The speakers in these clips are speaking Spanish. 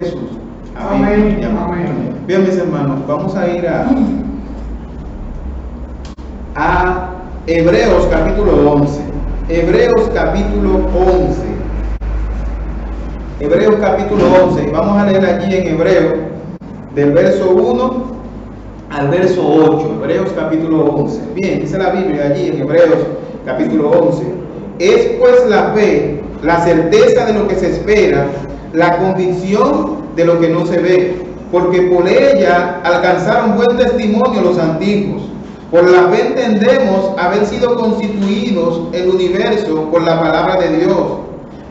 Jesús. Amén. Amén. Bien, mis hermanos, vamos a ir a Hebreos capítulo 11. Hebreos capítulo 11. Hebreos capítulo 11. Vamos a leer allí en Hebreos del verso 1 al verso 8. Hebreos capítulo 11. Bien, dice la Biblia allí en Hebreos capítulo 11. Es pues la fe, la certeza de lo que se espera, la convicción de lo que no se ve, porque por ella alcanzaron buen testimonio los antiguos. Por la fe entendemos haber sido constituidos el universo por la palabra de Dios,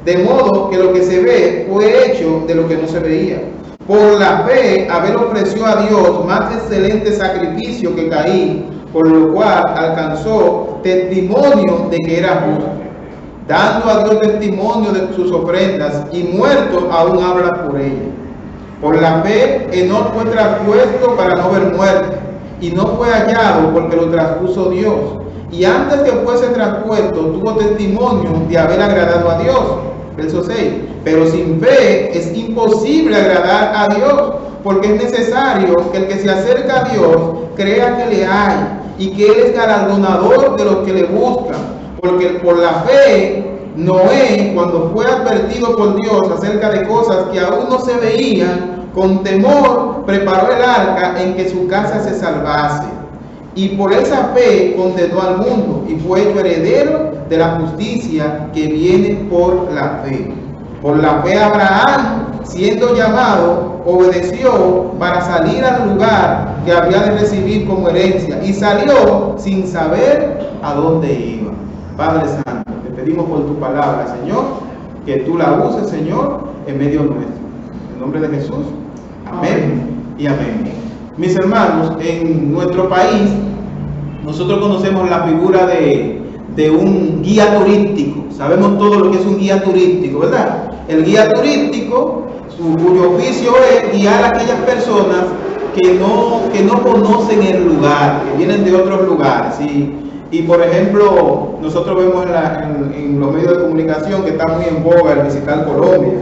de modo que lo que se ve fue hecho de lo que no se veía. Por la fe Abel ofreció a Dios más excelente sacrificio que Caín, por lo cual alcanzó testimonio de que era justo, dando a Dios testimonio de sus ofrendas, y muerto aún habla por ella. Por la fe Enoc fue traspuesto para no ver muerte, y no fue hallado porque lo traspuso Dios. Y antes que fuese traspuesto tuvo testimonio de haber agradado a Dios. Verso 6. Pero sin fe es imposible agradar a Dios, porque es necesario que el que se acerca a Dios crea que le hay, y que Él es galardonador de los que le buscan. Porque por la fe Noé, cuando fue advertido por Dios acerca de cosas que aún no se veían, con temor preparó el arca en que su casa se salvase. Y por esa fe condenó al mundo y fue hecho heredero de la justicia que viene por la fe. Por la fe Abraham, siendo llamado, obedeció para salir al lugar que había de recibir como herencia, y salió sin saber a dónde iba. Padre Santo, te pedimos por tu palabra, Señor, que tú la uses, Señor, en medio nuestro. En nombre de Jesús, amén y amén. Mis hermanos, en nuestro país, nosotros conocemos la figura de un guía turístico. Sabemos todo lo que es un guía turístico, ¿verdad? El guía turístico, cuyo oficio es guiar a aquellas personas que no conocen el lugar, que vienen de otros lugares. Y por ejemplo, nosotros vemos en los medios de comunicación que está muy en boga el visitar Colombia.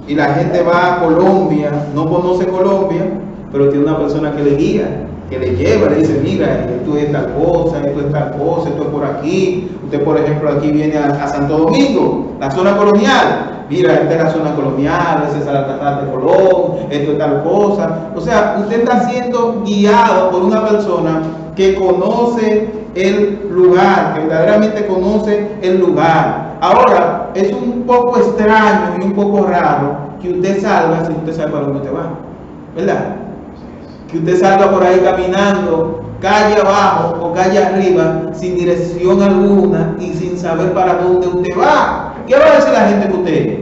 Y la gente va a Colombia, no conoce Colombia, pero tiene una persona que le guía, que le lleva, le dice, mira, esto es tal cosa, esto es tal cosa, esto es por aquí. Usted, por ejemplo, aquí viene a Santo Domingo, la zona colonial. Mira, esta es la zona colonial, ese es el Alcázar de Colón, esto es tal cosa. O sea, usted está siendo guiado por una persona que conoce el lugar, que verdaderamente conoce el lugar. Ahora, es un poco extraño y un poco raro que usted salga sin usted sabe para dónde usted va, ¿verdad? Que usted salga por ahí caminando, calle abajo o calle arriba, sin dirección alguna y sin saber para dónde usted va. ¿Qué va a decir la gente que usted es?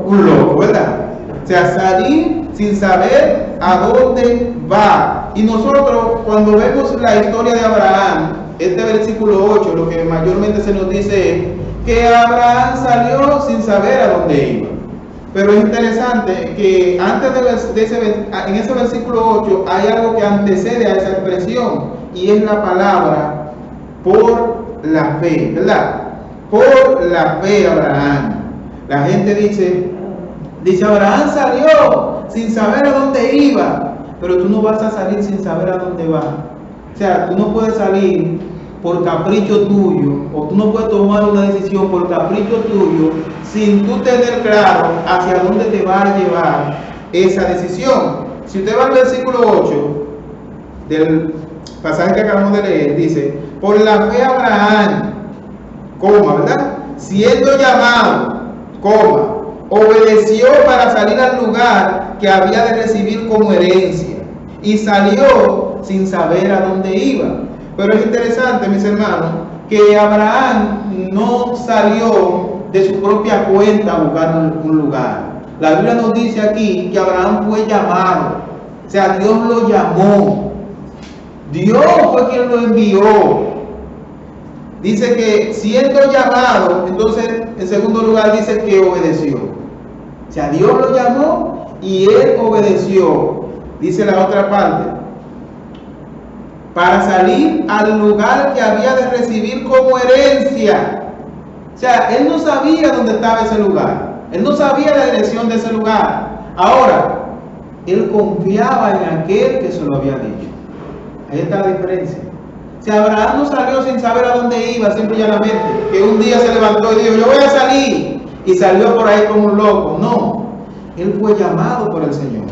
Un loco, ¿verdad? O sea, salir sin saber a dónde va. Y nosotros, cuando vemos la historia de Abraham, este versículo 8, lo que mayormente se nos dice es que Abraham salió sin saber a dónde iba. Pero es interesante que antes en ese versículo 8 hay algo que antecede a esa expresión, y es la palabra por la fe, ¿verdad? Por la fe Abraham. La gente dice Abraham salió sin saber a dónde iba, pero tú no vas a salir sin saber a dónde va. O sea, tú no puedes salir por capricho tuyo, o tú no puedes tomar una decisión por capricho tuyo sin tú tener claro hacia dónde te va a llevar esa decisión. Si usted va al versículo 8 del pasaje que acabamos de leer, dice, por la fe Abraham, ¿verdad? Siendo llamado, obedeció para salir al lugar que había de recibir como herencia, y salió sin saber a dónde iba. Pero es interesante, mis hermanos, que Abraham no salió de su propia cuenta a buscar un lugar. La Biblia nos dice aquí que Abraham fue llamado. O sea, Dios lo llamó. Dios fue quien lo envió. Dice que siendo llamado, entonces en segundo lugar dice que obedeció. O sea, Dios lo llamó y él obedeció. Dice la otra parte, para salir al lugar que había de recibir como herencia. O sea, él no sabía dónde estaba ese lugar. Él no sabía la dirección de ese lugar. Ahora, él confiaba en aquel que se lo había dicho. Ahí está la diferencia. Si Abraham no salió sin saber a dónde iba, simple y llanamente, que un día se levantó y dijo, yo voy a salir, y salió por ahí como un loco. No, él fue llamado por el Señor.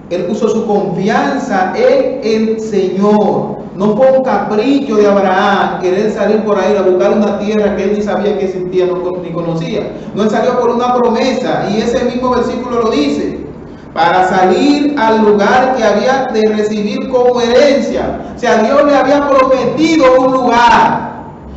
Él puso su confianza en el Señor. No fue un capricho de Abraham querer salir por ahí a buscar una tierra que él ni sabía que existía, ni conocía. No, él salió por una promesa, y ese mismo versículo lo dice, para salir al lugar que había de recibir como herencia. O sea, Dios le había prometido un lugar,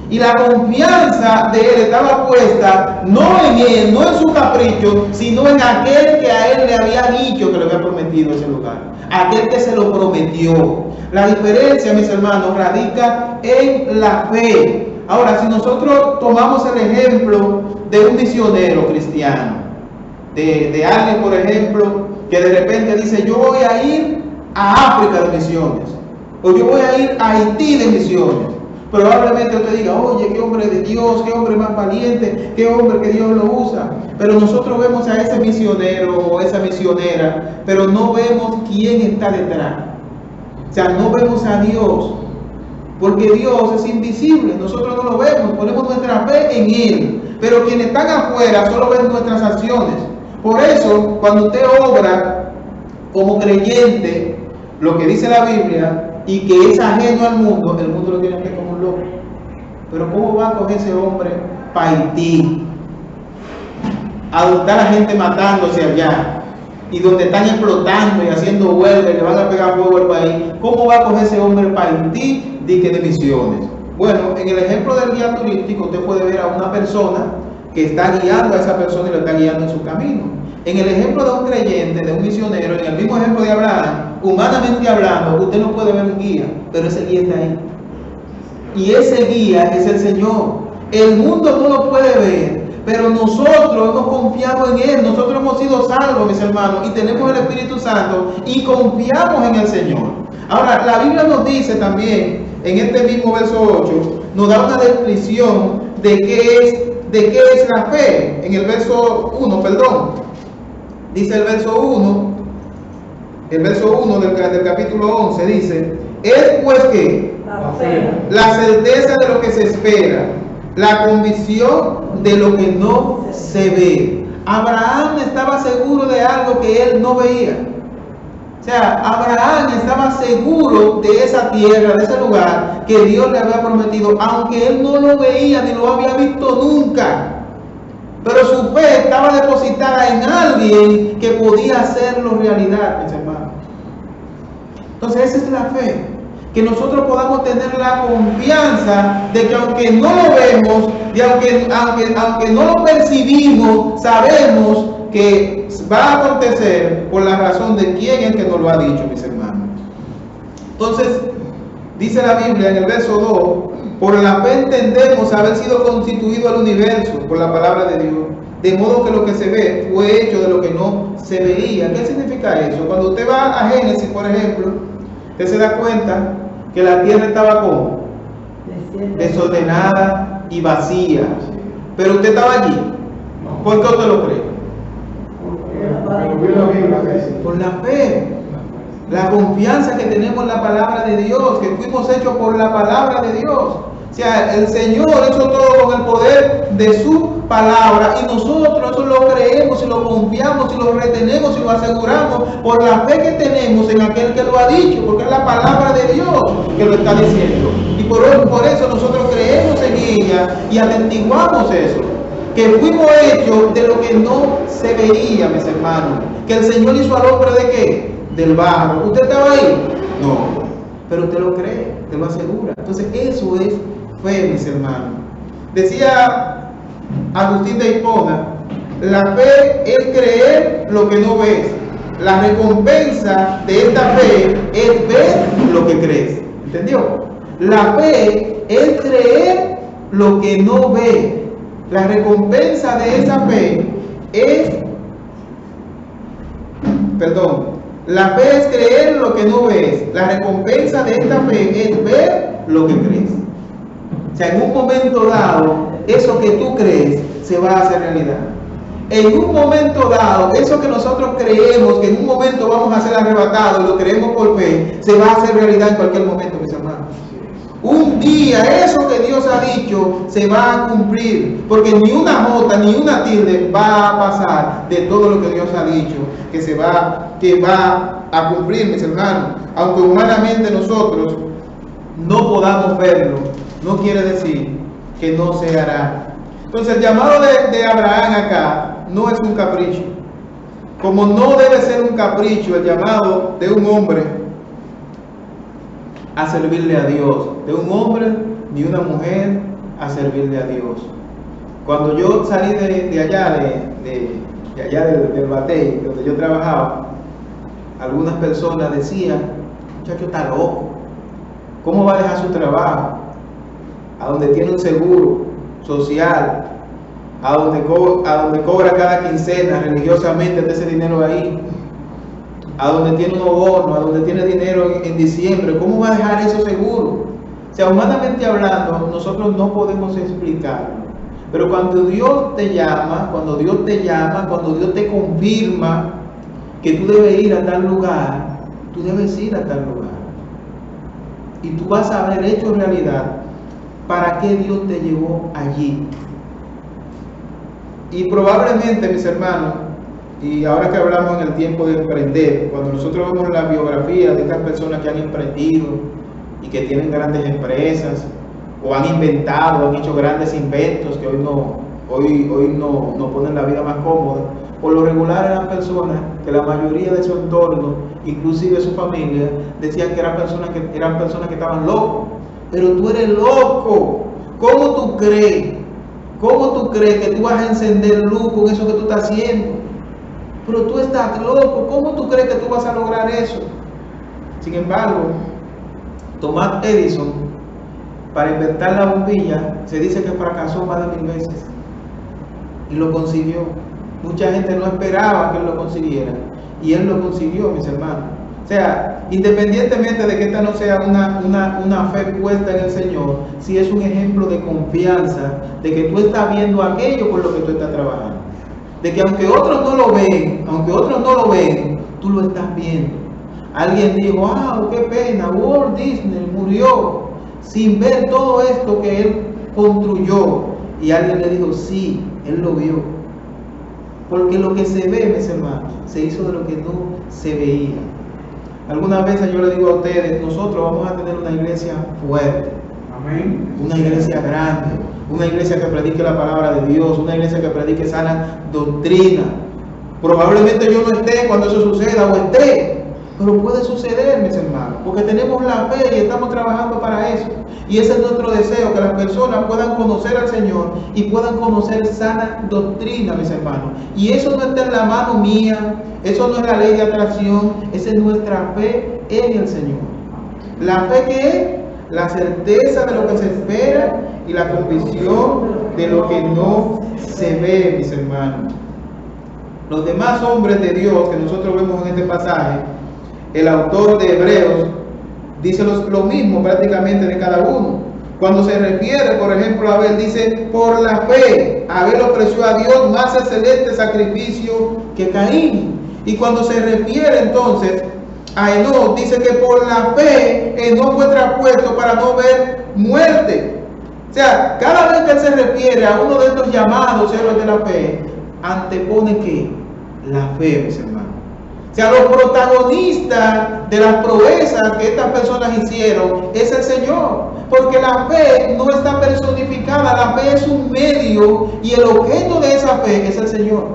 y la confianza de él estaba puesta no en él, no en su capricho, sino en aquel que a él le había dicho que le había prometido ese lugar, aquel que se lo prometió. La diferencia, mis hermanos, radica en la fe. Ahora, si nosotros tomamos el ejemplo de un misionero cristiano, de alguien, por ejemplo, que de repente dice, yo voy a ir a África de misiones, o yo voy a ir a Haití de misiones. Probablemente usted diga, oye, qué hombre de Dios, qué hombre más valiente, qué hombre que Dios lo usa. Pero nosotros vemos a ese misionero o esa misionera, pero no vemos quién está detrás. O sea, no vemos a Dios, porque Dios es invisible, nosotros no lo vemos, ponemos nuestra fe en Él. Pero quienes están afuera solo ven nuestras acciones. Por eso, cuando usted obra como creyente, lo que dice la Biblia, y que es ajeno al mundo, el mundo lo tiene que como un loco. Pero ¿cómo va a coger ese hombre para Haití? A donde está la gente matándose allá, y donde están explotando y haciendo huelga y le van a pegar fuego al país. ¿Cómo va a coger ese hombre para Haití de misiones? Bueno, en el ejemplo del guía turístico, usted puede ver a una persona que está guiando a esa persona y lo está guiando en su camino. En el ejemplo de un creyente, de un misionero, en el mismo ejemplo de Abraham, humanamente hablando, usted no puede ver un guía, pero ese guía está ahí. Y ese guía es el Señor. El mundo no lo puede ver, pero nosotros hemos confiado en Él. Nosotros hemos sido salvos, mis hermanos, y tenemos el Espíritu Santo y confiamos en el Señor. Ahora, la Biblia nos dice también, en este mismo verso 8, nos da una descripción de qué es la fe. En el verso 1, dice el verso 1, del capítulo 11, dice, es pues que la certeza de lo que se espera, la convicción de lo que no se ve. Abraham estaba seguro de algo que él no veía. O sea, Abraham estaba seguro de esa tierra, de ese lugar que Dios le había prometido, aunque él no lo veía ni lo había visto nunca. Pero su fe estaba depositada en alguien que podía hacerlo realidad, mis hermanos. Entonces esa es la fe, que nosotros podamos tener la confianza de que aunque no lo vemos, y aunque no lo percibimos, sabemos que va a acontecer por la razón de quién es que nos lo ha dicho, mis hermanos. Entonces, dice la Biblia en el verso 2, por la fe entendemos haber sido constituido el universo por la palabra de Dios, de modo que lo que se ve fue hecho de lo que no se veía. ¿Qué significa eso? Cuando usted va a Génesis, por ejemplo, usted se da cuenta que la tierra estaba como desordenada y vacía. Pero usted estaba allí. ¿Por qué usted lo cree? Por la fe. La confianza que tenemos en la palabra de Dios, que fuimos hechos por la palabra de Dios. O sea, el Señor hizo todo con el poder de su palabra, y nosotros eso lo creemos y lo confiamos y lo retenemos y lo aseguramos por la fe que tenemos en aquel que lo ha dicho, porque es la palabra de Dios que lo está diciendo. Y por eso nosotros creemos en ella y atestiguamos eso, que fuimos hechos de lo que no se veía, mis hermanos. Que el Señor hizo al hombre ¿de qué? Del barro. ¿Usted estaba ahí? No, pero usted lo cree, te lo asegura. Entonces eso es fe, mis hermanos. Decía Agustín de Hipona, la fe es creer lo que no ves. La recompensa de esta fe es ver lo que crees. ¿Entendió? La fe es creer lo que no ve. La recompensa de esa fe es, la fe es creer lo que no ves. La recompensa de esta fe es ver lo que crees. O sea, en un momento dado, eso que tú crees se va a hacer realidad. en un momento dado, eso que nosotros creemos que en un momento vamos a ser arrebatados, lo creemos por fe, se va a hacer realidad en cualquier momento, mis hermanos. Un día eso que Dios ha dicho se va a cumplir, porque ni una jota ni una tilde va a pasar de todo lo que Dios ha dicho que va a cumplir, mis hermanos. Aunque humanamente nosotros no podamos verlo, no quiere decir que no se hará. Entonces el llamado de Abraham acá no es un capricho, como no debe ser un capricho el llamado de un hombre a servirle a Dios, de un hombre ni una mujer a servirle a Dios. Cuando yo salí de allá, del batey, donde yo trabajaba, algunas personas decían: muchacho está loco, ¿cómo va a dejar su trabajo? A donde tiene un seguro social, a donde cobra cada quincena religiosamente de ese dinero ahí, a donde tiene un bono, a donde tiene dinero en diciembre, ¿cómo va a dejar eso seguro? O sea, humanamente hablando, nosotros no podemos explicarlo. Pero cuando Dios te llama, cuando Dios te confirma que tú debes ir a tal lugar, tú debes ir a tal lugar. Y tú vas a haber hecho realidad para qué Dios te llevó allí. Y probablemente, mis hermanos, y ahora que hablamos en el tiempo de emprender, cuando nosotros vemos la biografía de estas personas que han emprendido y que tienen grandes empresas, o han inventado, han hecho grandes inventos que hoy no ponen la vida más cómoda, por lo regular eran personas que la mayoría de su entorno, inclusive su familia, decían que eran personas que estaban locos. Pero tú eres loco. ¿Cómo tú crees que tú vas a encender luz con eso que tú estás haciendo? Pero tú estás loco. ¿Cómo tú crees que tú vas a lograr eso? Sin embargo, Thomas Edison, para inventar la bombilla, se dice que fracasó más de 1000 veces. Y lo consiguió. Mucha gente no esperaba que él lo consiguiera. Y él lo consiguió, mis hermanos. O sea, independientemente de que esta no sea una fe puesta en el Señor, sí es un ejemplo de confianza, de que tú estás viendo aquello por lo que tú estás trabajando. De que aunque otros no lo ven, tú lo estás viendo. Alguien dijo: ¡wow, qué pena! Walt Disney murió sin ver todo esto que él construyó. Y alguien le dijo: sí, él lo vio. Porque lo que se ve, mis hermanos, se hizo de lo que no se veía. Algunas veces yo le digo a ustedes: nosotros vamos a tener una iglesia fuerte. Amén. Una iglesia grande. Una iglesia que predique la palabra de Dios. Una iglesia que predique sana doctrina. Probablemente yo no esté cuando eso suceda, o esté. Pero puede suceder, mis hermanos, porque tenemos la fe y estamos trabajando para eso. Y ese es nuestro deseo, que las personas puedan conocer al Señor y puedan conocer sana doctrina, mis hermanos. Y eso no está en la mano mía, eso no es la ley de atracción, esa es nuestra fe en el Señor. La fe que es la certeza de lo que se espera y la convicción de lo que no se ve, mis hermanos. Los demás hombres de Dios que nosotros vemos en este pasaje, el autor de Hebreos dice lo mismo prácticamente de cada uno. Cuando se refiere, por ejemplo, a Abel, dice: por la fe, Abel ofreció a Dios más excelente sacrificio que Caín. Y cuando se refiere entonces a Enoc, dice que por la fe Enoc fue traspuesto para no ver muerte. O sea, cada vez que él se refiere a uno de estos llamados héroes de la fe, antepone ¿qué? La fe, mis hermanos. O sea, los protagonistas de las proezas que estas personas hicieron es el Señor. Porque la fe no está personificada, la fe es un medio y el objeto de esa fe es el Señor.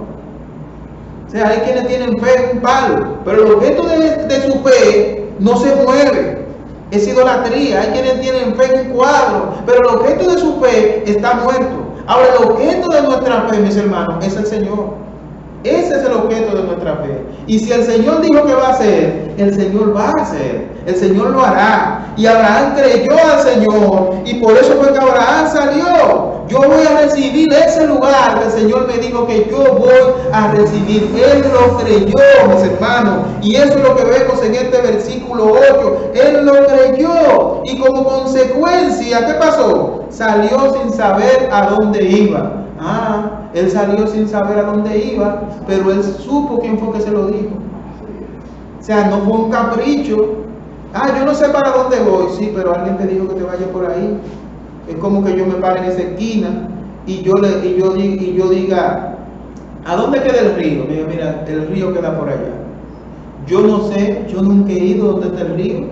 O sea, hay quienes tienen fe en un palo, pero el objeto de su fe no se mueve. Es idolatría. Hay quienes tienen fe en un cuadro, pero el objeto de su fe está muerto. Ahora, el objeto de nuestra fe, mis hermanos, es el Señor. Ese es el objeto de nuestra fe. Y si el Señor dijo que va a hacer, el Señor va a hacer. El Señor lo hará. Y Abraham creyó al Señor. Y por eso fue que Abraham salió. Yo voy a recibir ese lugar que el Señor me dijo que yo voy a recibir. Él lo creyó, mis hermanos. Y eso es lo que vemos en este versículo 8. Él lo creyó. Y como consecuencia, ¿qué pasó? Salió sin saber a dónde iba. Él salió sin saber a dónde iba, pero él supo quién fue que se lo dijo. O sea, no fue un capricho. Yo no sé para dónde voy. Sí, pero alguien te dijo que te vayas por ahí. Es como que yo me pare en esa esquina y yo diga, ¿a dónde queda el río? Me diga, mira, el río queda por allá. Yo no sé, yo nunca he ido donde está el río,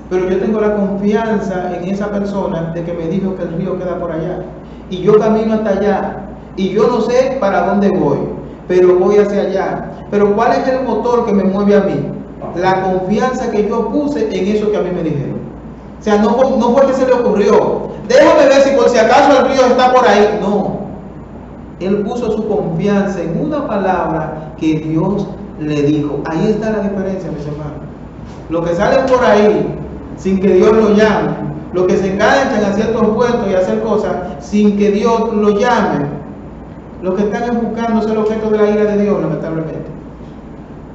pero yo tengo la confianza en esa persona de que me dijo que el río queda por allá. Y yo camino hasta allá. Y yo no sé para dónde voy, pero voy hacia allá. Pero ¿cuál es el motor que me mueve a mí? La confianza que yo puse en eso que a mí me dijeron. O sea, no fue que se le ocurrió, déjame ver si por si acaso el río está por ahí. No. Él puso su confianza en una palabra que Dios le dijo. Ahí está la diferencia, mis hermanos. Los que salen por ahí sin que Dios lo llame, los que se enganchan a ciertos puestos y a hacer cosas sin que Dios lo llame, los que están buscando ser objeto de la ira de Dios, lamentablemente.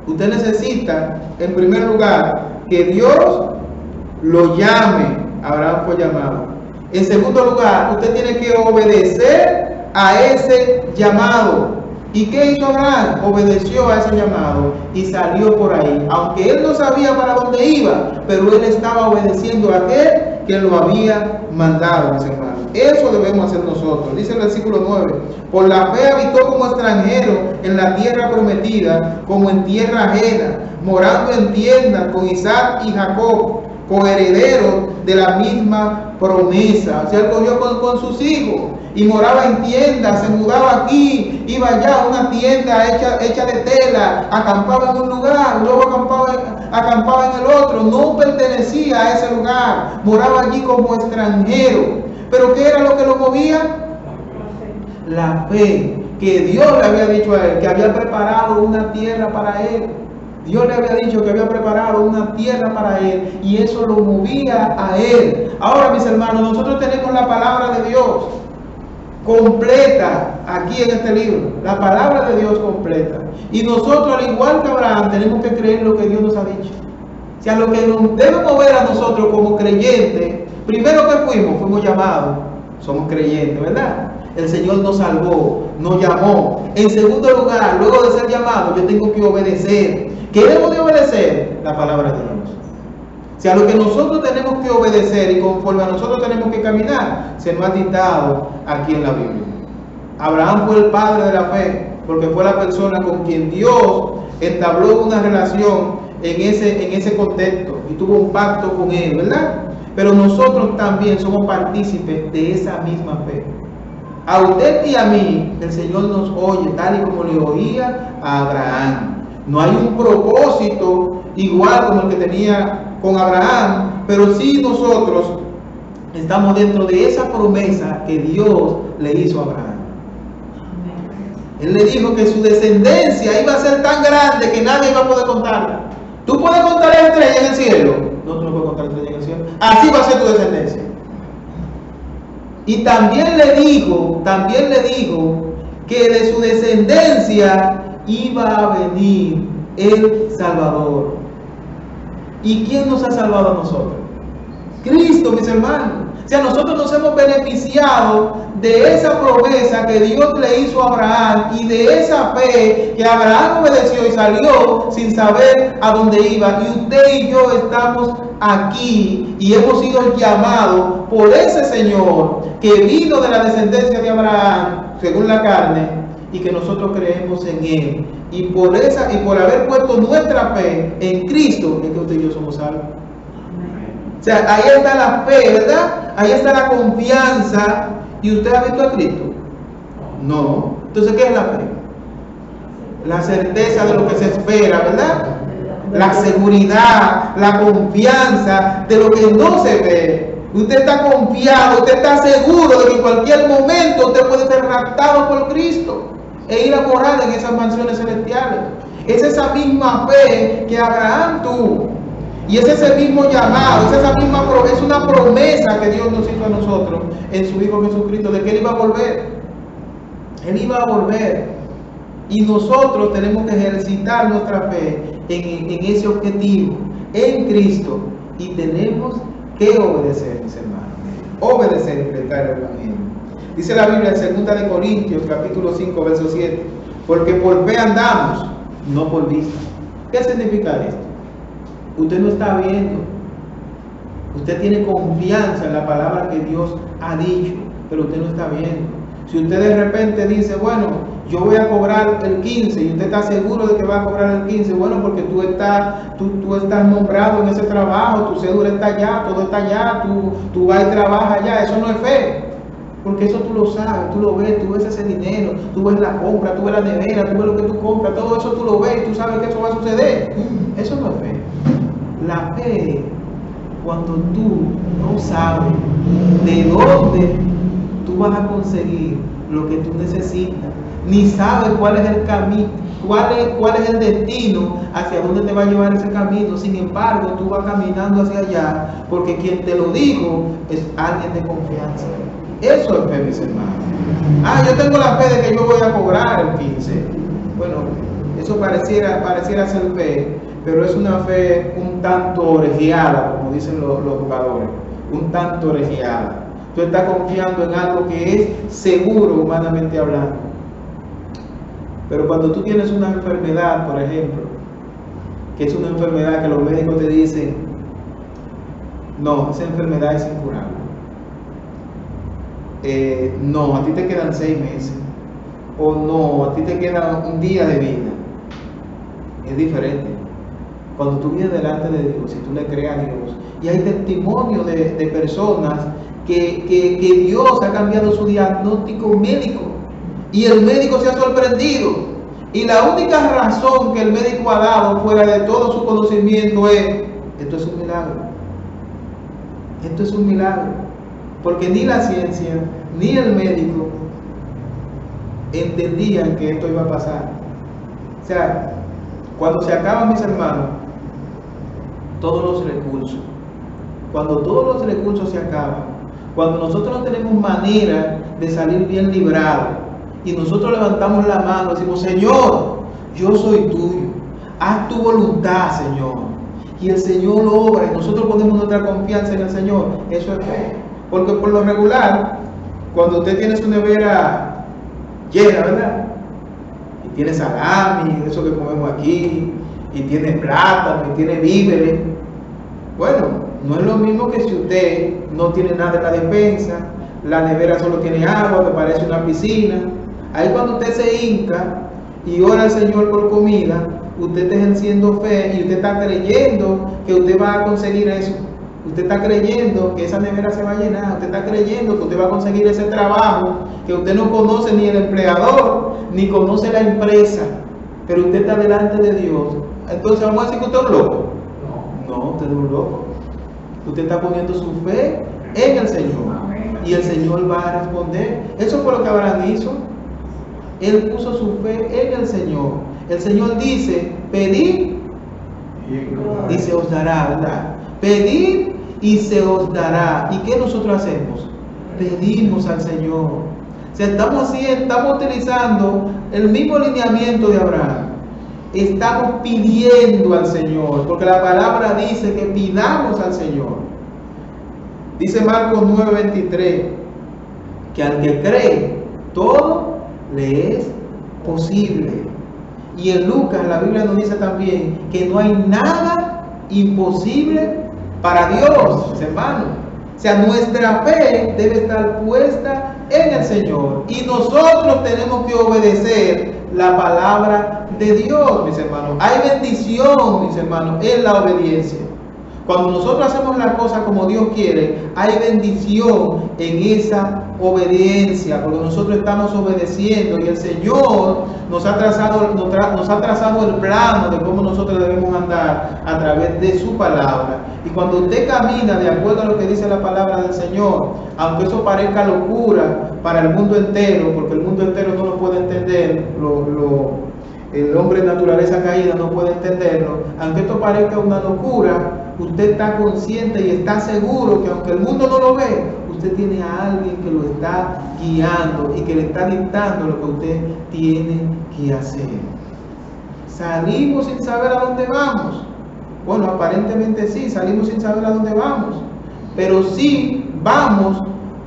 Usted necesita, en primer lugar, que Dios lo llame. Abraham fue llamado. En segundo lugar, usted tiene que obedecer a ese llamado. ¿Y qué hizo Abraham? Obedeció a ese llamado y salió por ahí. Aunque él no sabía para dónde iba, pero él estaba obedeciendo a aquel que lo había mandado, mis hermanos. Eso debemos hacer nosotros. Dice el versículo 9: por la fe habitó como extranjero en la tierra prometida, como en tierra ajena, morando en tiendas con Isaac y Jacob, coherederos de la misma promesa. O sea, él cogió con sus hijos y moraba en tiendas, se mudaba aquí, iba allá a una tienda hecha de tela, acampaba en un lugar, luego acampaba en el otro, no pertenecía a ese lugar, moraba allí como extranjero. ¿Pero qué era lo que lo movía? La fe, que Dios le había dicho a él, que había preparado una tierra para él. Dios le había dicho que había preparado una tierra para él y eso lo movía a él. Ahora, mis hermanos, nosotros tenemos la palabra de Dios completa aquí en este libro, la palabra de Dios completa. Y nosotros, al igual que Abraham, tenemos que creer lo que Dios nos ha dicho. O sea, lo que nos debe mover a nosotros como creyentes, primero que fuimos llamados, somos creyentes, ¿verdad? El Señor nos salvó, nos llamó. En segundo lugar, luego de ser llamado, yo tengo que obedecer. ¿Qué debo de obedecer? La palabra de Dios. O sea, lo que nosotros tenemos que obedecer y conforme a nosotros tenemos que caminar, se nos ha dictado aquí en la Biblia. Abraham fue el padre de la fe, porque fue la persona con quien Dios entabló una relación en ese contexto y tuvo un pacto con él, ¿verdad? Pero nosotros también somos partícipes de esa misma fe. A usted y a mí, el Señor nos oye tal y como le oía a Abraham. No hay un propósito igual como el que tenía con Abraham, pero sí nosotros estamos dentro de esa promesa que Dios le hizo a Abraham. Él le dijo que su descendencia iba a ser tan grande que nadie iba a poder contarla. ¿Tú puedes contar las estrellas en el cielo? No, tú no puedes contar estrellas en el cielo. Así va a ser tu descendencia. Y también le dijo que de su descendencia iba a venir el Salvador. ¿Y quién nos ha salvado a nosotros? Cristo, mis hermanos. O sea, nosotros nos hemos beneficiado de esa promesa que Dios le hizo a Abraham y de esa fe que Abraham obedeció y salió sin saber a dónde iba. Y usted y yo estamos aquí y hemos sido llamados por ese Señor que vino de la descendencia de Abraham según la carne y que nosotros creemos en Él. Y por haber puesto nuestra fe en Cristo es que usted y yo somos salvos. O sea, ahí está la fe, ¿verdad? Ahí está la confianza. ¿Y usted ha visto a Cristo? No. Entonces, ¿qué es la fe? La certeza de lo que se espera, ¿verdad? La seguridad, la confianza de lo que no se ve. Usted está confiado, usted está seguro de que en cualquier momento usted puede ser raptado por Cristo e ir a morar en esas mansiones celestiales. Es esa misma fe que Abraham tuvo. Y es ese mismo llamado, es una promesa que Dios nos hizo a nosotros en su Hijo Jesucristo, de que Él iba a volver. Él iba a volver. Y nosotros tenemos que ejercitar nuestra fe en ese objetivo, en Cristo. Y tenemos que obedecer, mis hermanos. Obedecer y predicar el Evangelio. Dice la Biblia en 2 de Corintios, capítulo 5, verso 7. Porque por fe andamos, no por vista. ¿Qué significa esto? Usted no está viendo. Usted tiene confianza en la palabra que Dios ha dicho, pero usted no está viendo. Si usted de repente dice, bueno, yo voy a cobrar el 15 y usted está seguro de que va a cobrar el 15, bueno, porque tú estás nombrado en ese trabajo, tu cédula está allá, todo está allá, tú vas y trabajas allá, eso no es fe. Porque eso tú lo sabes, tú lo ves, tú ves ese dinero, tú ves la compra, tú ves la nevera, tú ves lo que tú compras, todo eso tú lo ves y tú sabes que eso va a suceder. Eso no es fe. La fe, cuando tú no sabes de dónde tú vas a conseguir lo que tú necesitas, ni sabes cuál es el camino, cuál es el destino, hacia dónde te va a llevar ese camino. Sin embargo, tú vas caminando hacia allá porque quien te lo dijo es alguien de confianza. Eso es fe, mis hermanos. Yo tengo la fe de que yo voy a cobrar el 15. Bueno, eso pareciera ser fe, pero es una fe un tanto orejeada, como dicen los jugadores, un tanto orejeada. Tú estás confiando en algo que es seguro humanamente hablando. Pero cuando tú tienes una enfermedad, por ejemplo, que es una enfermedad que los médicos te dicen, no, esa enfermedad es incurable. No, a ti te quedan 6 meses. O no, a ti te queda un día de vida. Es diferente. Cuando tú vienes delante de Dios, si tú le crees a Dios, y hay testimonio de personas que Dios ha cambiado su diagnóstico médico, y el médico se ha sorprendido, y la única razón que el médico ha dado fuera de todo su conocimiento es, esto es un milagro. Esto es un milagro. Porque ni la ciencia, ni el médico entendían que esto iba a pasar. O sea, cuando se acaban, mis hermanos, todos los recursos, cuando todos los recursos se acaban, cuando nosotros no tenemos manera de salir bien librados, y nosotros levantamos la mano y decimos, Señor, yo soy tuyo, haz tu voluntad, Señor, y el Señor obra, y nosotros ponemos nuestra confianza en el Señor, eso es fe. Porque por lo regular, cuando usted tiene su nevera llena, ¿verdad? Y tiene salami, eso que comemos aquí, y tiene plátano, y tiene víveres, bueno, no es lo mismo que si usted no tiene nada en la despensa, la nevera solo tiene agua, que parece una piscina. Ahí cuando usted se hinca y ora al Señor por comida, usted está ejerciendo fe y usted está creyendo que usted va a conseguir eso. Usted está creyendo que esa nevera se va a llenar, usted está creyendo que usted va a conseguir ese trabajo, que usted no conoce ni el empleador, ni conoce la empresa, pero usted está delante de Dios. Entonces vamos a decir que usted es un loco. No, usted es un loco. Usted está poniendo su fe en el Señor, y el Señor va a responder. Eso fue lo que Abraham hizo. Él puso su fe en el Señor. El Señor dice, pedid y se os dará, ¿verdad? Pedid y se os dará. ¿Y qué nosotros hacemos? Pedimos al Señor. O sea, estamos utilizando el mismo lineamiento de Abraham. Estamos pidiendo al Señor, porque la palabra dice que pidamos al Señor. Dice Marcos 9:23, que al que cree, todo le es posible. Y en Lucas, la Biblia nos dice también que no hay nada imposible para Dios, hermano. O sea, nuestra fe debe estar puesta en el Señor, y nosotros tenemos que obedecer la palabra de Dios, mis hermanos. Hay bendición, mis hermanos, en la obediencia. Cuando nosotros hacemos las cosas como Dios quiere, hay bendición en esa obediencia, porque nosotros estamos obedeciendo, y el Señor nos ha trazado el plano de cómo nosotros debemos andar a través de su palabra. Y cuando usted camina de acuerdo a lo que dice la palabra del Señor, aunque eso parezca locura para el mundo entero, porque el mundo entero no lo puede entender, el hombre de naturaleza caída no puede entenderlo, aunque esto parezca una locura, usted está consciente y está seguro que aunque el mundo no lo ve, usted tiene a alguien que lo está guiando y que le está dictando lo que usted tiene que hacer. ¿Salimos sin saber a dónde vamos? Bueno, aparentemente sí, salimos sin saber a dónde vamos, pero sí vamos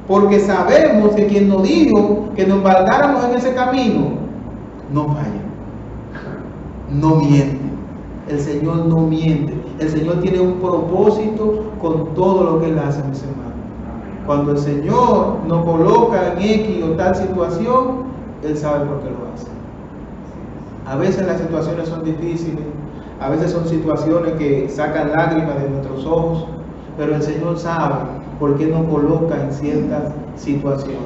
porque sabemos que quien nos dijo que nos embarcáramos en ese camino, no falla, no miente. El Señor no miente. El Señor tiene un propósito con todo lo que Él hace, mis hermanos. Cuando el Señor nos coloca en X o tal situación, Él sabe por qué lo hace. A veces las situaciones son difíciles, a veces son situaciones que sacan lágrimas de nuestros ojos, pero el Señor sabe por qué nos coloca en ciertas situaciones.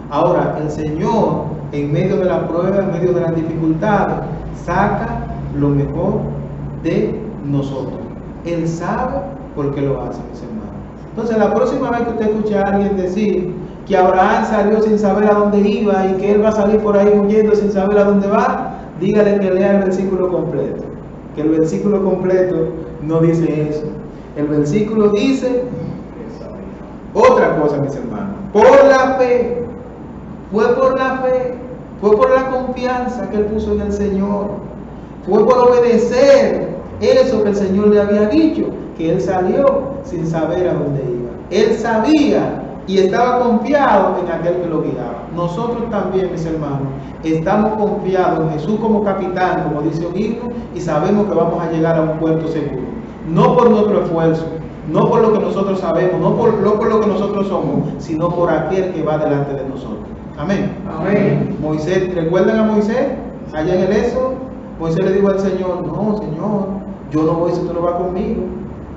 Ahora, el Señor, en medio de la prueba, en medio de las dificultades, saca lo mejor de nosotros. Él sabe por qué lo hace, mis hermanos. Entonces, la próxima vez que usted escuche a alguien decir que Abraham salió sin saber a dónde iba y que él va a salir por ahí huyendo sin saber a dónde va, dígale que lea el versículo completo. Que el versículo completo no dice eso. El versículo dice otra cosa, mis hermanos. Por la fe. Fue por la fe. Fue por la confianza que él puso en el Señor. Fue por obedecer eso que el Señor le había dicho, que él salió sin saber a dónde iba. Él sabía y estaba confiado en aquel que lo guiaba. Nosotros también, mis hermanos, estamos confiados en Jesús como capitán, como dice un himno, y sabemos que vamos a llegar a un puerto seguro. No por nuestro esfuerzo, no por lo que nosotros sabemos, no por lo que nosotros somos, sino por aquel que va delante de nosotros. Amén. Amén. Moisés, ¿recuerdan a Moisés? Allá en el Éxodo, Moisés le dijo al Señor, no, Señor, yo no voy si tú no vas conmigo.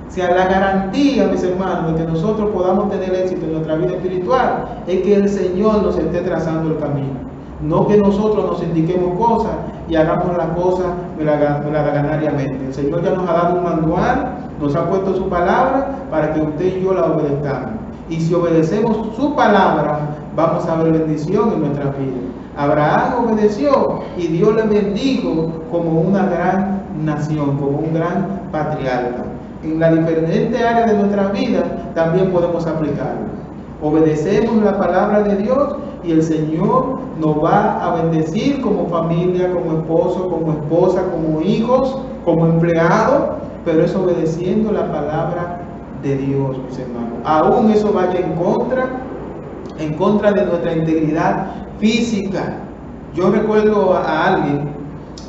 O sea, la garantía, mis hermanos, de que nosotros podamos tener éxito en nuestra vida espiritual es que el Señor nos esté trazando el camino. No que nosotros nos indiquemos cosas y hagamos las cosas ganariamente. El Señor ya nos ha dado un manual, nos ha puesto su palabra para que usted y yo la obedezcamos. Y si obedecemos su palabra, vamos a ver bendición en nuestra vida. Abraham obedeció y Dios le bendijo como una gran nación, como un gran patriarca. En las diferentes áreas de nuestra vida también podemos aplicarlo. Obedecemos la palabra de Dios y el Señor nos va a bendecir como familia, como esposo, como esposa, como hijos, como empleados, pero es obedeciendo la palabra de Dios, mis hermanos. Aún eso vaya en contra de nuestra integridad física. Yo recuerdo a alguien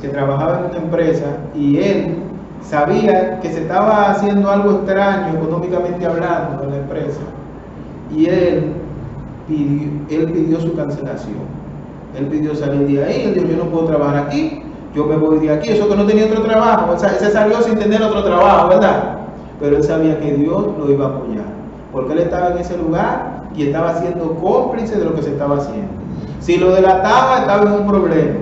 que trabajaba en una empresa y él sabía que se estaba haciendo algo extraño económicamente hablando en la empresa y él pidió su cancelación. Él pidió salir de ahí. Él dijo, yo no puedo trabajar aquí, yo me voy de aquí. Eso que no tenía otro trabajo, o sea, se salió sin tener otro trabajo, ¿verdad? Pero él sabía que Dios lo iba a apoyar, porque él estaba en ese lugar y estaba siendo cómplice de lo que se estaba haciendo. Si lo delataba, estaba en un problema.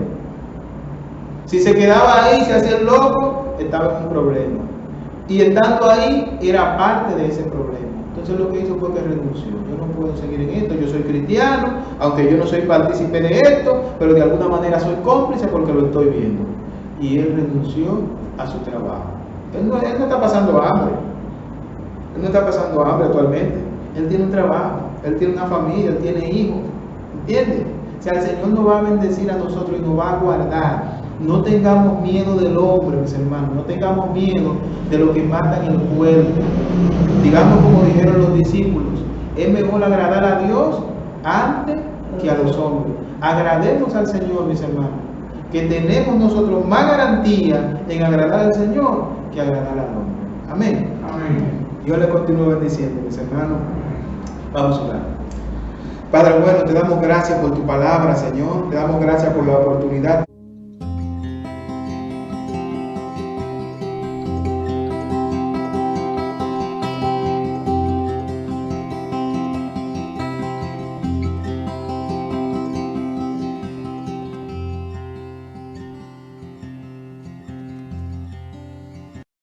Si se quedaba ahí, se hacía el loco, estaba en un problema. Y estando ahí, era parte de ese problema. Entonces lo que hizo fue que renunció. Yo no puedo seguir en esto, yo soy cristiano, aunque yo no soy partícipe de esto, pero de alguna manera soy cómplice porque lo estoy viendo. Y él renunció a su trabajo. Él no está pasando hambre. Él no está pasando hambre actualmente. Él tiene un trabajo, él tiene una familia, él tiene hijos. ¿Entiendes? O sea, el Señor nos va a bendecir a nosotros y nos va a guardar. No tengamos miedo del hombre, mis hermanos. No tengamos miedo de lo que mata en el cuerpo. Digamos como dijeron los discípulos, es mejor agradar a Dios antes que a los hombres. Agrademos al Señor, mis hermanos, que tenemos nosotros más garantía en agradar al Señor que agradar al hombre. Amén. Amén. Dios le continúe bendiciendo, mis hermanos. Vamos a orar. Padre bueno, te damos gracias por tu palabra, Señor. Te damos gracias por la oportunidad